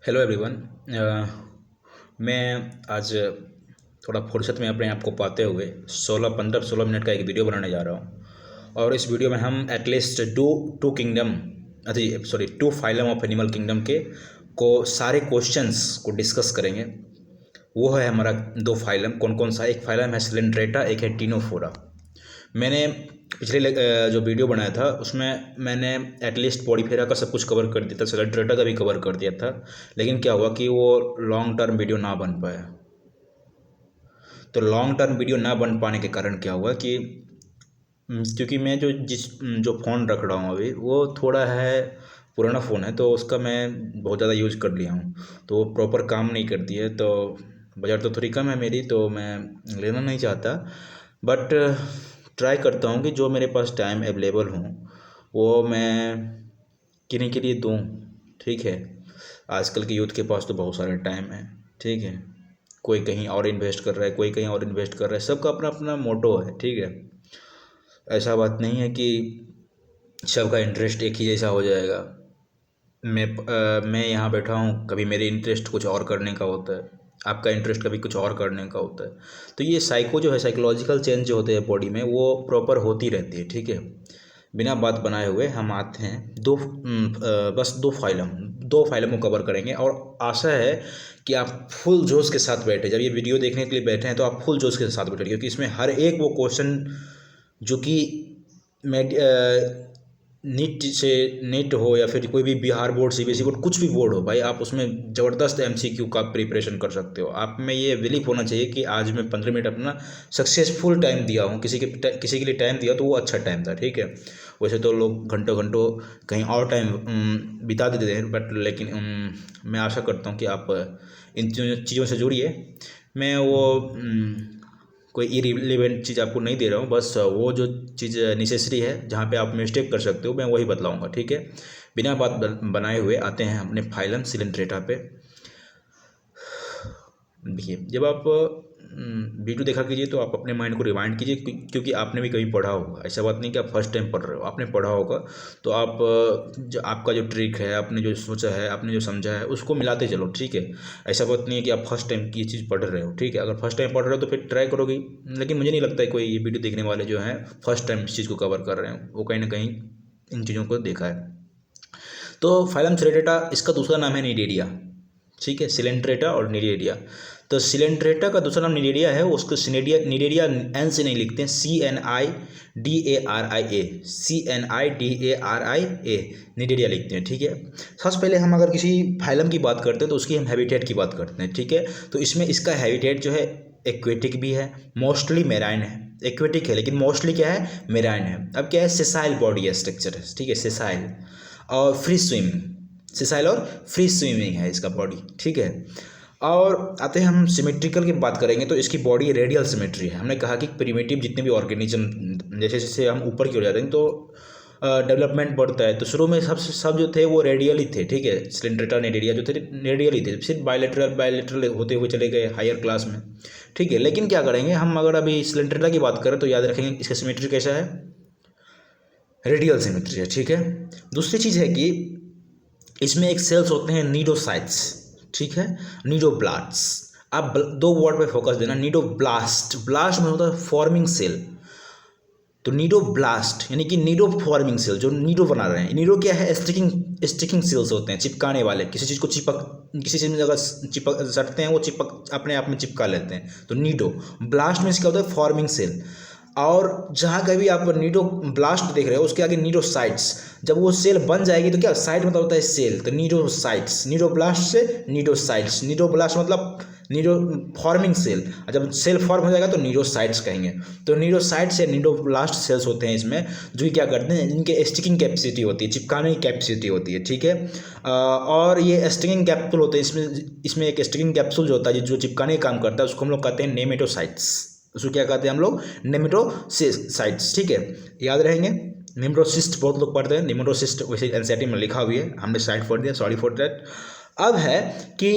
Hello everyone. मैं आज थोड़ा फुर्सत में अपने आप को पाते हुए 16 मिनट का एक वीडियो बनाने जा रहा हूँ। और इस वीडियो में हम at least to kingdom to phylum of animal kingdom के को सारे क्वेश्चंस को डिस्कस करेंगे। वो है हमारा दो फाइलम। कौन कौन सा? एक फाइलम है सिलेंड्रेटा, एक है टीनोफोरा। मैंने जो वीडियो बनाया था उसमें मैंने एटलीस्ट पॉडीफेरा का सब कुछ कवर कर दिया था, सिलेंड्रेटा का भी कवर कर दिया था। लेकिन क्या हुआ कि वो लॉन्ग टर्म वीडियो ना बन पाया। तो लॉन्ग टर्म वीडियो ना बन पाने के कारण क्या हुआ कि क्योंकि मैं जो फ़ोन रख रहा हूँ अभी वो थोड़ा है पुराना फ़ोन है, तो उसका मैं बहुत ज़्यादा यूज़ कर लिया हूँ, तो वो प्रॉपर काम नहीं करती है। तो बजट तो थोड़ी कम है मेरी, तो मैं लेना नहीं चाहता। बट ट्राई करता हूँ कि जो मेरे पास टाइम अवेलेबल हो वो मैं किन्हीं के लिए दूँ। ठीक है, आजकल के यूथ के पास तो बहुत सारा टाइम है। ठीक है, कोई कहीं और इन्वेस्ट कर रहा है, कोई कहीं और इन्वेस्ट कर रहा है, सबका अपना अपना मोटो है। ठीक है, ऐसा बात नहीं है कि सबका इंटरेस्ट एक ही जैसा हो जाएगा। मैं यहाँ बैठा हूँ, कभी मेरे इंटरेस्ट कुछ और करने का होता है, आपका इंटरेस्ट कभी कुछ और करने का होता है। तो ये साइकोलॉजिकल चेंज जो होते हैं बॉडी में वो प्रॉपर होती रहती है। ठीक है, बिना बात बनाए हुए हम आते हैं बस दो फाइलम को कवर करेंगे। और आशा है कि आप फुल जोश के साथ बैठे, जब ये वीडियो देखने के लिए बैठे हैं तो आप फुल जोश के साथ बैठे, क्योंकि इसमें हर एक वो क्वेश्चन जो कि नीट हो या फिर कोई भी बिहार बोर्ड, सीबीएसई बोर्ड, कुछ भी बोर्ड हो भाई, आप उसमें ज़बरदस्त एमसीक्यू का प्रिपरेशन कर सकते हो। आप में ये बिलीफ होना चाहिए कि आज मैं 15 मिनट अपना सक्सेसफुल टाइम दिया हूँ, किसी के लिए टाइम दिया तो वो अच्छा टाइम था। ठीक है, वैसे तो लोग घंटों घंटों कहीं और टाइम बिता देते हैं, बट लेकिन मैं आशा करता हूँ कि आप इन चीज़ों से जुड़िए। मैं वो कोई इरिलेवेंट चीज़ आपको नहीं दे रहा हूँ, बस वो जो चीज़ नेसेसरी है, जहाँ पे आप मिस्टेक कर सकते हो, मैं वही बतलाऊँगा। ठीक है, बिना बात बनाए हुए आते हैं अपने फाइलम सिलेंड्रेटा पे। देखिए, जब आप वीडियो देखा कीजिए तो आप अपने माइंड को रिवाइंड कीजिए, क्योंकि आपने भी कभी पढ़ा होगा। ऐसा बात नहीं कि आप फर्स्ट टाइम पढ़ रहे हो, आपने पढ़ा होगा। तो आप जो आपका जो ट्रिक है, आपने जो सोचा है, आपने जो समझा है, उसको मिलाते चलो। ठीक है, ऐसा बात नहीं है कि आप फर्स्ट टाइम की चीज़ पढ़ रहे हो। ठीक है, अगर फर्स्ट टाइम पढ़ रहे हो तो फिर ट्राई करोगे, लेकिन मुझे नहीं लगता है कोई ये वीडियो देखने वाले जो हैं फर्स्ट टाइम इस चीज़ को कवर कर रहे हैं, वो कहीं ना कहीं इन चीज़ों को देखा है। तो फाइलम सिलेंड्रेटा, इसका दूसरा नाम है निडेरिया। ठीक है, सिलेंड्रेटा और निडेरिया। तो सिलेंड्रेटा का दूसरा नाम निडेरिया है, उसको निडेरिया एन से नहीं लिखते हैं, CNIDARIA निडेरिया लिखते हैं। ठीक है, सबसे पहले हम अगर किसी फाइलम की बात करते हैं तो उसकी हम हैबिटेट की बात करते हैं। ठीक है, तो इसमें इसका हैबिटेट जो है एक्वेटिक भी है, मोस्टली मेराइन है। एक्वेटिक है लेकिन मोस्टली क्या है, मेराइन है। अब क्या है, सेसाइल बॉडी स्ट्रक्चर है। ठीक है, सेसाइल और फ्री स्विमिंग, सेसाइल और फ्री स्विमिंग है इसका बॉडी। ठीक है, और आते हैं हम सिमेट्रिकल की बात करेंगे तो इसकी बॉडी रेडियल सिमेट्री है। हमने कहा कि प्रिमिटिव जितने भी ऑर्गेनिज्म जैसे जैसे हम ऊपर की ओर जाते हैं तो डेवलपमेंट बढ़ता है। तो शुरू में सब जो थे वो रेडियल ही थे। ठीक है, सिलेंड्रेटा निडेरिया जो थे रेडियल ही थे, सिर्फ बायलेटरल होते हुए चले गए हायर क्लास में। ठीक है, लेकिन क्या करेंगे हम, अगर अभी सिलेंड्रेटा की बात करें तो याद रखेंगे इसका सिमेट्री कैसा है, रेडियल सिमेट्री है। ठीक है, दूसरी चीज़ है कि इसमें एक सेल्स होते हैं नीडोसाइट्स। ठीक है, नीडोब्लास्ट्स। आप दो वर्ड पे फोकस देना, नीडोब्लास्ट, ब्लास्ट में होता है फॉर्मिंग सेल, तो नीडोब्लास्ट यानी कि नीडो फॉर्मिंग सेल, जो नीडो बना रहे हैं। नीडो क्या है, स्टिकिंग सेल्स होते हैं, चिपकाने वाले, किसी चीज़ को किसी चीज़ में अगर चिपक सटते हैं वो चिपक अपने आप में चिपका लेते हैं, तो नीडो। ब्लास्ट में इसका होता है फॉर्मिंग सेल। और जहाँ कभी आप नीडो ब्लास्ट देख रहे हो उसके आगे नीडो साइट्स, जब वो सेल बन जाएगी तो क्या साइट मतलब होता है सेल, तो नीडो साइट्स, नीडो ब्लास्ट से नीडो साइट्स, नीडो ब्लास्ट मतलब नीडो फॉर्मिंग सेल, जब सेल फॉर्म हो जाएगा तो नीडो साइट्स कहेंगे। तो नीडो साइट्स या नीडो ब्लास्ट सेल्स होते हैं इसमें, जो कि क्या करते हैं, इनके स्टिकिंग कैपेसिटी होती है, चिपकाने की कैपेसिटी होती है। ठीक है, और ये स्टिकिंग कैप्सूल होते हैं, इसमें एक स्टिकिंग कैप्सूल जो होता है जो चिपकाने का काम करता है, उसको हम लोग कहते हैं नेमेटोसाइट्स। उसको क्या कहते हैं हम लोग, नेमेटोसाइट्स। ठीक है, याद रहेंगे। नेमेटोसिस्ट बहुत लोग पढ़ते हैं, नेमेटोसिस्ट वैसे एनसीईआरटी में लिखा हुई है, हमने साइड पढ़ दिया, सॉरी फॉर दैट। अब है कि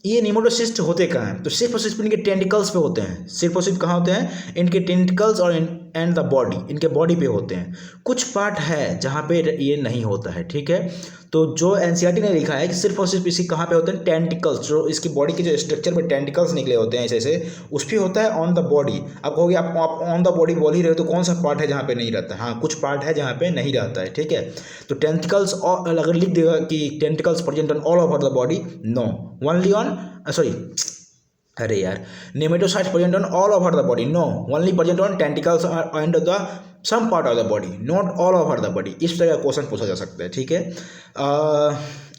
ये नेमेटोसिस्ट होते कहाँ हैं, तो सिर्फ और सिर्फ इनके टेंटिकल्स पे होते हैं। सिर्फ और सिर्फ कहाँ होते हैं, इनके टेंटिकल्स और एंड द बॉडी, इनके बॉडी पे होते हैं। कुछ पार्ट है जहाँ पे ये नहीं होता है, ठीक है। तो जो एनसीईआरटी ने लिखा है कि सिर्फ और सिर्फ इसकी कहाँ पे होते हैं, टेंटिकल्स, जो इसकी बॉडी के जो स्ट्रक्चर में टेंटिकल्स निकले होते हैं ऐसे ऐसे, उस पर होता है ऑन द बॉडी। आप कहोगे आप ऑन द बॉडी बोल ही रहे हो, तो कौन सा पार्ट है जहाँ पे नहीं रहता है? हाँ, कुछ पार्ट है जहाँ पे नहीं रहता है, ठीक है। तो टेंटिकल्स, और अगर लिख देगा कि tentacles present on all over the body, no, only on, sorry, अरे यार, nematocytes present on all over the body, no, only present on tentacles and the some part of the body, not all over the body. इस तरह का question पूछा जा सकता है, ठीक है।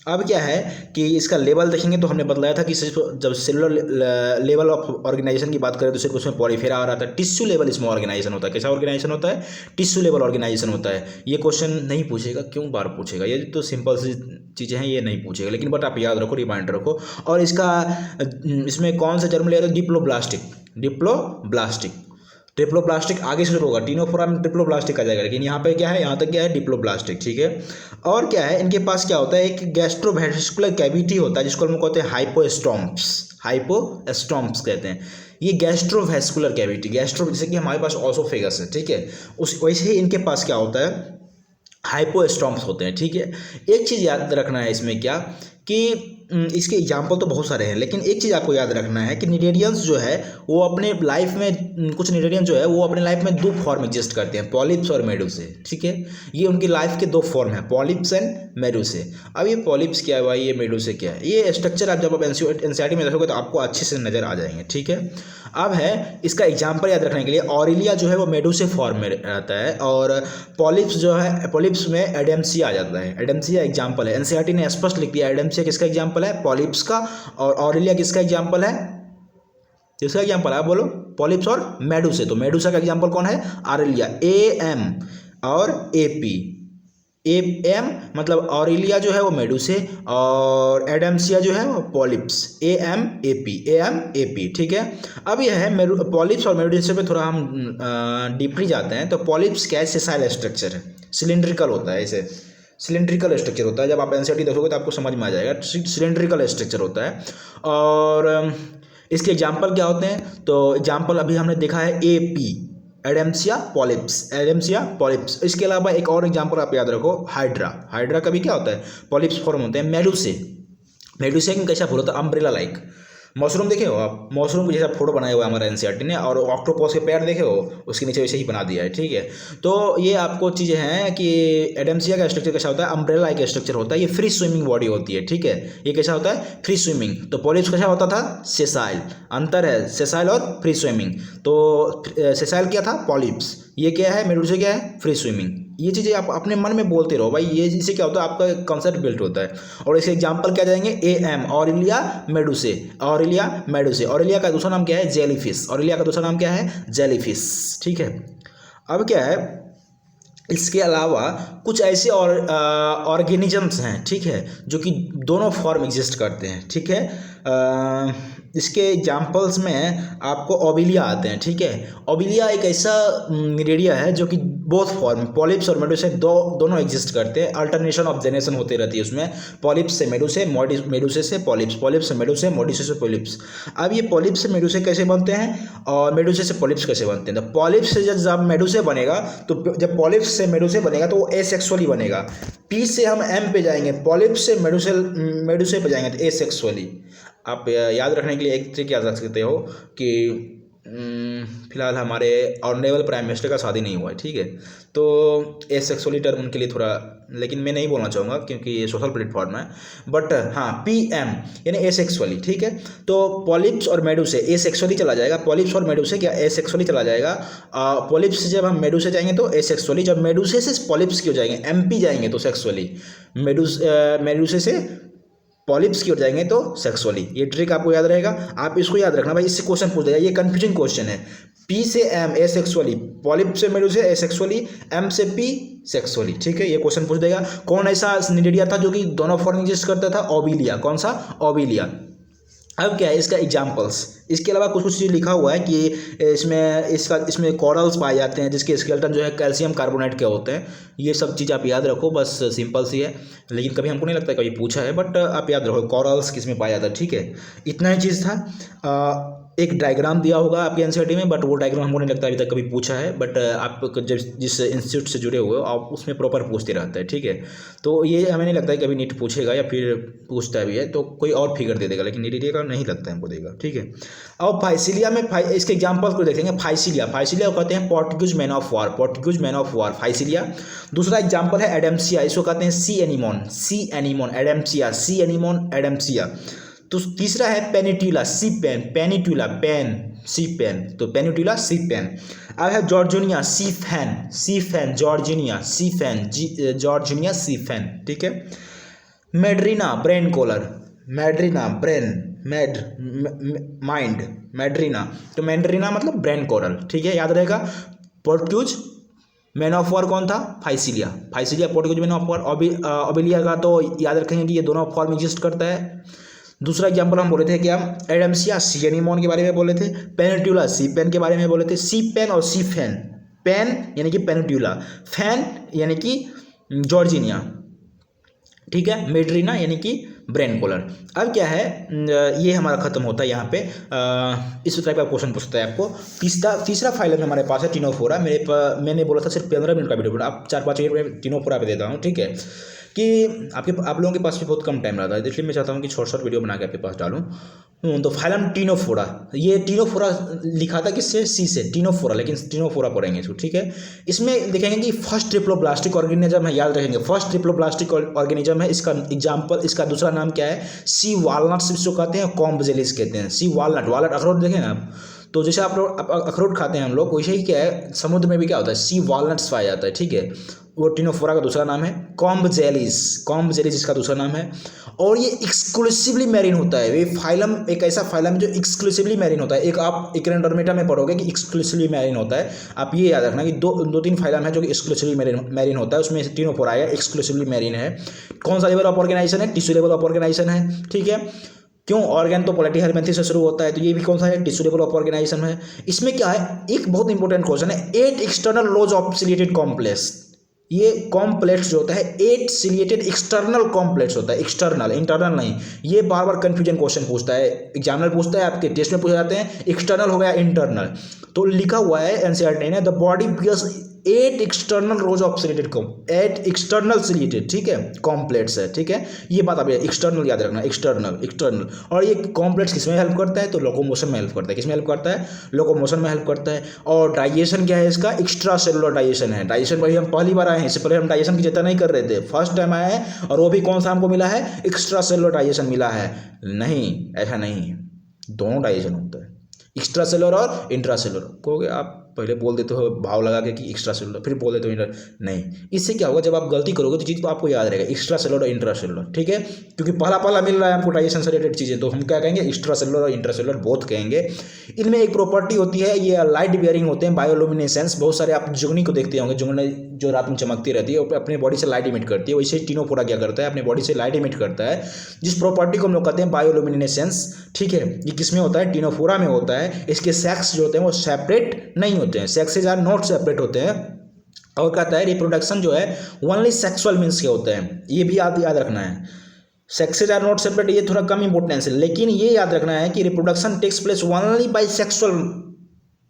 अब क्या है कि इसका लेवल देखेंगे तो हमने बतलाया था कि सिर्फ जब सेलुलर लेवल ऑफ ऑर्गेनाइजेशन की बात करें तो सिर्फ उसमें पॉलीफेरा आ रहा था। टिश्यू लेवल इसमें ऑर्गेनाइजेशन होता है। कैसा ऑर्गेनाइजेशन होता है? टिश्यू लेवल ऑर्गेनाइजेशन होता है। ये क्वेश्चन नहीं पूछेगा, क्यों बार पूछेगा? ये तो सिंपल सी चीज़ें हैं, ये नहीं पूछेगा, लेकिन बट आप याद रखो, रिमाइंडर रखो। और इसका इसमें कौन सा जर्म लेगा? डिप्लोब्लास्टिक, डिप्लोब्लास्टिक, ट्रिप्लोब्लास्टिक आगे से शुरू होगा, टीनोफोरा में ट्रिप्लोब्लास्टिक आ जाएगा, लेकिन यहाँ पे क्या है, यहाँ तक क्या है, डिप्लोब्लास्टिक, ठीक है। और क्या है, इनके पास क्या होता है, एक गैस्ट्रोवेस्कुलर कैविटी होता है जिसको हम कहते हैं हाइपोस्टोम्प्स, हाइपोस्टोम्प्स कहते हैं। ये गैस्ट्रोवेस्कुलर कैविटी, गैस्ट्रो जैसे कि हमारे पास ऑसोफेगस है, ठीक है, उस वैसे ही इनके पास क्या होता है, हाइपोस्टोम्प्स होते हैं, ठीक है। एक चीज़ याद रखना है इसमें क्या कि इसके एग्जाम्पल तो बहुत सारे हैं, लेकिन एक चीज़ आपको याद रखना है कि निडेरियंस जो है वो अपने लाइफ में, कुछ निडेरियंस जो है वो अपने लाइफ में दो फॉर्म एग्जिस्ट करते हैं, पॉलिप्स और मेडुसे, ठीक है। ये उनकी लाइफ के दो फॉर्म है, पॉलिप्स एंड मेडुसे। अब ये पॉलिप्स क्या है भाई, ये मेडुसे क्या है, ये स्ट्रक्चर आप जब आप एनसीईआरटी में देखोगे तो आपको अच्छे से नजर आ जाएंगे, ठीक है। अब है इसका एग्जाम्पल याद रखने के लिए, ऑरिलिया जो है वो मेडुसे फॉर्म में रहता है, और पॉलिप्स जो है, पॉलिप्स में एडेम्सिया आ जाता है। एडेम्सिया एग्जाम्पल है, एनसीईआरटी ने स्पष्ट लिख दिया, एडेम्सिया किसका एग्जाम्पल है, पॉलिप्स का, और ऑरिलिया किसका एग्जाम्पल है, किसका एग्जाम्पल है, बोलो, पॉलिप्स और मेडुसे। तो मेडुसा का एग्जाम्पल कौन है, ऑरिलिया, एएम और एपी, एम मतलब ऑरिलिया जो है वो मेडुसे, और एडेम्सिया जो है वो पॉलिप्स, एएम एपी, ठीक है। अब यह है पॉलिप्स और मेडुसे पे थोड़ा हम डीपली जाते हैं। तो पॉलिप्स क्या है, सेसाइल स्ट्रक्चर है, सिलिंड्रिकल होता है, ऐसे सिलिंड्रिकल स्ट्रक्चर होता है। जब आप एनसीईआरटी देखोगे तो आपको समझ में आ जाएगा, सिलिंड्रिकल स्ट्रक्चर होता है। और इसके एग्जाम्पल क्या होते हैं, तो एग्जाम्पल अभी हमने देखा है एपी, एडेम्सिया पॉलिप्स, एडेम्सिया पॉलिप्स। इसके अलावा एक और एग्जाम्पल आप याद रखो, हाइड्रा, हाइड्रा का भी क्या होता है, पॉलिप्स फॉर्म होते हैं। मेडुसे, मेडुसे में कैसा फूल होता है, अम्ब्रेला लाइक। मशरूम देखे हो आप, मशरूम जैसा फोटो बनाया हुआ है हमारा एनसीईआरटी ने, और ऑक्टोपस के पैर देखे हो, उसके नीचे वैसे ही बना दिया है, ठीक है। तो ये आपको चीज़ें हैं कि एडेम्सिया का स्ट्रक्चर कैसा होता है, अम्ब्रेला लाइक स्ट्रक्चर होता है, ये फ्री स्विमिंग बॉडी होती है, ठीक है। ये कैसा होता है, फ्री स्विमिंग। तो पॉलिप्स कैसा होता था, सेसाइल, अंतर है सेसाइल और फ्री स्विमिंग। तो सेसाइल क्या था, पॉलिप्स, ये क्या है, मेडुसे क्या है, फ्री स्विमिंग। ये चीज़ें आप अपने मन में बोलते रहो भाई, ये इससे क्या होता है, आपका कॉन्सेप्ट बिल्ट होता है। और इसके एग्जाम्पल क्या जाएंगे, am, Aurelia medusa, Aurelia medusa. Aurelia का दूसरा नाम क्या है, जेलीफिश, ऑरिलिया का दूसरा नाम क्या है, जेलीफिश, ठीक है। अब क्या है, इसके अलावा कुछ ऐसे और ऑर्गेनिजम्स हैं, ठीक है, जो कि दोनों फॉर्म एग्जिस्ट करते हैं, ठीक है। इसके एग्जाम्पल्स में आपको ओबिलिया आते हैं, ठीक है। ओबिलिया एक ऐसा मिरेडिया है जो कि बोथ फॉर्म, पॉलिप्स और मेडुसे दोनों एग्जिस्ट करते हैं, अल्टरनेशन ऑफ जनरेशन होती रहती है उसमें, पॉलिप्स से मेडुसे, मेडुसे से पॉलिप्स, पॉलिप्स से मेडुसे, मेडुसे से पॉलिप्स। अब ये पॉलिप्स से मेडुसे कैसे बनते हैं और मेडुसे से पॉलिप्स कैसे बनते हैं, तो पॉलिप्स से जब मेडुसे बनेगा, तो जब पॉलिप्स से मेडुसे बनेगा तो वो एसेक्सुअली बनेगा। पी से हम एम पे जाएंगे, पॉलिप्स से मेडुसे पे जाएंगे तो एसेक्सुअली। आप याद रखने के लिए एक ट्रिक याद रख सकते हो कि फिलहाल हमारे ऑनरेबल प्राइम मिनिस्टर का शादी नहीं हुआ है, ठीक है, तो एसेक्सुअली टर्म उनके लिए थोड़ा, लेकिन मैं नहीं बोलना चाहूँगा क्योंकि ये सोशल प्लेटफॉर्म है, बट हाँ, पीएम यानी एसेक्सुअली, ठीक है। तो पॉलिप्स और मेडुसे एसेक्सुअली चला जाएगा, पॉलिप्स और मेडुसे क्या एसेक्सुअली चला जाएगा। पॉलिप्स से जब हम मेडुसे जाएंगे तो एसेक्सुअली, जब मेडुसे से पॉलिप्स की हो जाएंगे, एमपी जाएंगे तो सेक्सुअली, मेडुसे से पॉलिप्स की ओर जाएंगे तो सेक्सुअली। ये ट्रिक आपको याद रहेगा, आप इसको याद रखना भाई, इससे क्वेश्चन पूछ देगा, ये कंफ्यूजिंग क्वेश्चन है। पी से एम एसेक्सुअली, पॉलिप से मेडुसे एसेक्सुअली, एम से पी सेक्सुअली, ठीक है, ये क्वेश्चन पूछ देगा। कौन ऐसा निडेरिया था जो कि दोनों फॉर्म एग्जिस्ट करता था, ओबिलिया, कौन सा, ओबिलिया। अब क्या है इसका एग्जाम्पल्स, इसके अलावा कुछ कुछ चीज़ लिखा हुआ है कि इसमें कॉरल्स पाए जाते हैं जिसके स्केलेटन जो है कैल्शियम कार्बोनेट के होते हैं। ये सब चीज़ आप याद रखो, बस सिंपल सी है, लेकिन कभी हमको नहीं लगता कभी पूछा है, बट आप याद रखो कॉरल्स किसमें पाया जाता है। ठीक है, इतना ही चीज़ था। एक डायग्राम दिया होगा आपके एनसीईआरटी में, बट वो डायग्राम हमको नहीं लगता अभी तक कभी पूछा है, बट आप जब जिस इंस्टीट्यूट से जुड़े हुए हो आप उसमें प्रॉपर पूछते रहते हैं। ठीक है, तो ये हमें नहीं लगता है कभी नीट पूछेगा या फिर पूछता भी है तो कोई और फिगर दे देगा, लेकिन नीट का नहीं लगता है हमको देगा। ठीक है, अब फाइसिलिया में इसके एग्जाम्पल को देखेंगे। फाइसिलिया को कहते हैं Portuguese man of war, Physalia. दूसरा एग्जाम्पल है एडेम्सिया, इसको कहते हैं सी एनीमोन, एडेम्सिया। तो तीसरा है पेनिट्यूला, सी पेन, तो पेनिट्यूला सी पेन। अब है जॉर्जिनिया, जॉर्जिनिया सी फैन। ठीक है, मेड्रीना, ब्रेन कॉलर, तो मैड्रीना मतलब ब्रेन कोरल। ठीक है, याद रहेगा। पोर्टुगीज मैन ऑफ वॉर कौन था? Physalia, Portuguese man of war. Obelia का तो याद रखेंगे कि ये दोनों फॉर्म एग्जिस्ट करता है। दूसरा एग्जाम्पल हम बोले थे कि हम एडेम्सिया सी एनीमोन के बारे में बोले थे, पेनिट्यूला सी पेन के बारे में बोले थे। सी पेन और सी फैन, पेन यानी कि पेनिट्यूला, फैन यानी कि जॉर्जिनिया। ठीक है, मेड्रीना यानी कि ब्रेन कॉलर। अब क्या है, ये हमारा खत्म होता है यहाँ पे। इस टाइप का क्वेश्चन पूछता है आपको। तीसरा फाइलम हमारे पास है टिनोफोरा। मैंने बोला था सिर्फ 15 मिनट का वीडियो, आप 4-5 मिनट में टिनोफोरा पे देता हूँ। ठीक है, कि आप लोगों के पास भी बहुत कम टाइम रहता है, इसलिए मैं चाहता हूँ कि शॉर्ट वीडियो बना के आपके पास डालूँ। तो फाइलम टिनोफोरा, ये टिनोफोरा लिखा था किससे? सी से, टिनोफोरा, लेकिन टिनोफोरा पढ़ेंगे इसको। ठीक है, इसमें देखेंगे कि फर्स्ट ट्रिप्लोब्लास्टिक ऑर्गेनिज्म है, याद रखेंगे फर्स्ट ट्रिप्लोब्लास्टिक ऑर्गेनिज्म है। इसका एग्जाम्पल, इसका दूसरा नाम क्या है? सी वालनट्स इसको कहते हैं, कॉम्ब जेलिस कहते हैं। सी वालनट अखरोट देखें ना आप, तो जैसे आप लोग अखरोट खाते हैं हम लोग, वैसे ही क्या है समुद्र में भी क्या होता है, सी वालनट्स पाया जाता है। ठीक है, वो टिनोफोरा का दूसरा नाम है। कॉम्ब जेलिस इसका दूसरा नाम है। और ये एक्सक्लूसिवली मैरीन होता है। ये फाइलम एक ऐसा फाइलम जो एक्सक्लूसिवली मैरीन होता है। एक आप इक्रेनडर्मेटा में पढ़ोगे कि एक्सक्लूसिवली मैरीन होता है। आप ये याद रखना कि दो तीन फाइलम है जो कि एक्सक्लूसिवली मैरीन होता है, उसमें टिनोफोरा आएगा, एक्सक्लूसिवली मैरीन है। कौन सा लेवल ऑफ ऑर्गेनाइजेशन है? टिश्यू लेवल ऑफ ऑर्गेनाइजेशन है। ठीक है, क्यों? ऑर्गन तो पोलिटी हेलमेंथी से शुरू होता है, तो ये भी कौन सा है? टिश्यू लेवल ऑफ ऑर्गेनाइजेशन है। इसमें क्या है, एक बहुत इंपॉर्टेंट क्वेश्चन है, 8 external rows of ciliated complex. ये कॉम्प्लेक्स जो होता है 8 सिलिएटेड एक्सटर्नल कॉम्प्लेक्स होता है, एक्सटर्नल, इंटरनल नहीं। ये बार बार कंफ्यूजन क्वेश्चन पूछता है, एग्जामिनर पूछता है, आपके टेस्ट में पूछे जाते हैं। एक्सटर्नल हो गया, इंटरनल। तो लिखा हुआ है एनसीईआरटी ने, the body bears 8 external rows of ciliated 8 external ciliated, ठीक है, कॉम्प्लेक्स है। ठीक है, ये बात आप एक्सटर्नल याद रखना, एक्सटर्नल। और ये कॉम्प्लेक्स किसमें हेल्प करता है? तो लोकोमोशन में हेल्प करता है। किसमें हेल्प करता है? लोकोमोशन में हेल्प करता है। और डाइजेशन क्या है इसका? एक्स्ट्रा सेलुलर डाइजेशन है। डाइजेशन पर हम पहली बार आए हैं, इससे पहले हम डाइजेशन की चर्चा नहीं कर रहे थे, फर्स्ट टाइम आए हैं। और वो भी कौन सा हमको मिला है? एक्स्ट्रा सेलुलर डाइजेशन मिला है। नहीं, ऐसा नहीं है, दोनों डाइजेशन होता है, एक्स्ट्रा सेलुलर और इंट्रा सेलुलर। कहोगे आप पहले बोल देते हो भाव लगा के कि एक्स्ट्रा सेलुलर, फिर बोल देते हो इंटर, नहीं। इससे क्या होगा, जब आप गलती करोगे तो चीज़ तो आपको याद रहेगा, एक्स्ट्रा सेलुलर और इंट्रा सेलुलर। ठीक है, क्योंकि पहला मिल रहा है हमको डाइजेशन से रिलेटेड चीज़ें, तो हम क्या कहेंगे? एक्स्ट्रा सेलुलर और इंट्रा सेलुलर बोथ कहेंगे। इनमें एक प्रॉपर्टी होती है, ये लाइट बियरिंग होते हैं, बायोलुमिनेसेंस। बहुत सारे आप जुगनी को देखते होंगे, जुगनी जो रात में चमकती रहती है, अपने बॉडी से लाइट इमिट करती है। वैसे टिनोफोरा क्या करता है? अपने बॉडी से लाइट इमिट करता है, जिस प्रॉपर्टी को हम लोग कहते हैं बायोलुमिनेसेंस। ठीक है, ये किसमें होता है? टिनोफोरा में होता है। इसके सेक्स जो होते हैं वो सेपरेट नहीं होते हैं, सेक्सेज आर नॉट सेपरेट होते हैं। और कहता है रिप्रोडक्शन जो है ओनली सेक्सुअल मीन्स के होते हैं, ये भी याद रखना है। सेक्सेज आर नॉट सेपरेट, ये थोड़ा कम इंपॉर्टेंस है, लेकिन ये याद रखना है कि reproduction takes place only by sexual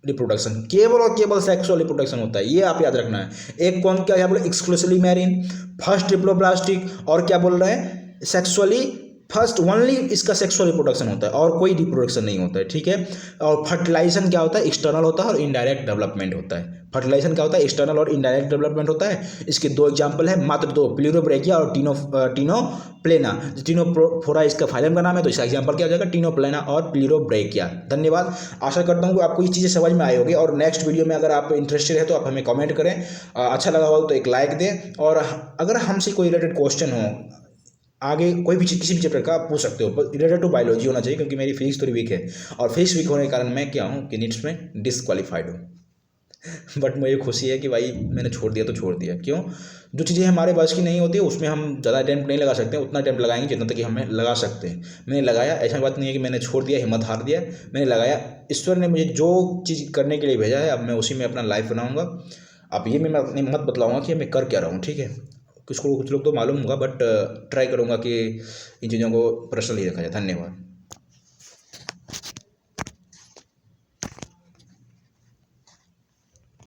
reproduction, केवल और केवल सेक्सुअल रिप्रोडक्शन होता है, ये आप याद रखना है। एक कौन क्या बोले? एक्सक्लूसिवली मैरिन, फर्स्ट ट्रिप्लोब्लास्टिक, और क्या बोल रहे हैं? सेक्सुअली फर्स्ट, ओनली इसका सेक्सुअल रिप्रोडक्शन होता है और कोई रिप्रोडक्शन नहीं होता है। ठीक है, और फर्टिलाइजेशन क्या होता है? एक्सटर्नल होता है और इनडायरेक्ट डेवलपमेंट होता है। फर्टिलाइजेशन क्या होता है? एक्सटर्नल और इनडायरेक्ट डेवलपमेंट होता है। इसके 2 एग्जांपल है, मात्र 2, प्लीरोब्रेकिया और टिनोप्लेना। टिनोफोरा इसका फाइलम का नाम है, तो इसका एग्जांपल क्या हो जाएगा? टिनोप्लेना और प्लीरोब्रेकिया। धन्यवाद, आशा करता हूँ कि आपको ये चीज़ें समझ में आई होगी। और नेक्स्ट वीडियो में अगर आप इंटरेस्टेड है तो आप हमें कमेंट करें, अच्छा लगा हो तो एक लाइक दें। और अगर हमसे कोई रिलेटेड क्वेश्चन हो, आगे कोई भी किसी भी चैप्टर का आप पूछ सकते हो, रिलेटेड टू बायोलॉजी होना चाहिए, क्योंकि मेरी फिजिक्स थोड़ी वीक है और फिजिक्स वीक होने के कारण मैं क्या हूँ कि नीट्स में डिस्क्वालीफाइड हूँ। बट मुझे खुशी है कि भाई मैंने छोड़ दिया तो छोड़ दिया। क्यों? जो चीज़ें हमारे बस की नहीं होती उसमें हम ज़्यादा अटेम्प्ट नहीं लगा सकते, उतना अटेम्प्ट लगाएंगे जितना तक कि हमें लगा सकते हैं। मैंने लगाया, ऐसा बात नहीं है कि मैंने छोड़ दिया, हिम्मत हार दिया, मैंने लगाया। ईश्वर ने मुझे जो चीज़ करने के लिए भेजा है, अब मैं उसी में अपना लाइफ बनाऊंगा। अब ये मैं अपनी मत बतलाऊंगा कि मैं कर क्या रहा हूँ, ठीक है? कुछ लोग तो मालूम होगा, बट ट्राई करूँगा कि इन चीज़ों को पर्सनली रखा जाए। धन्यवाद।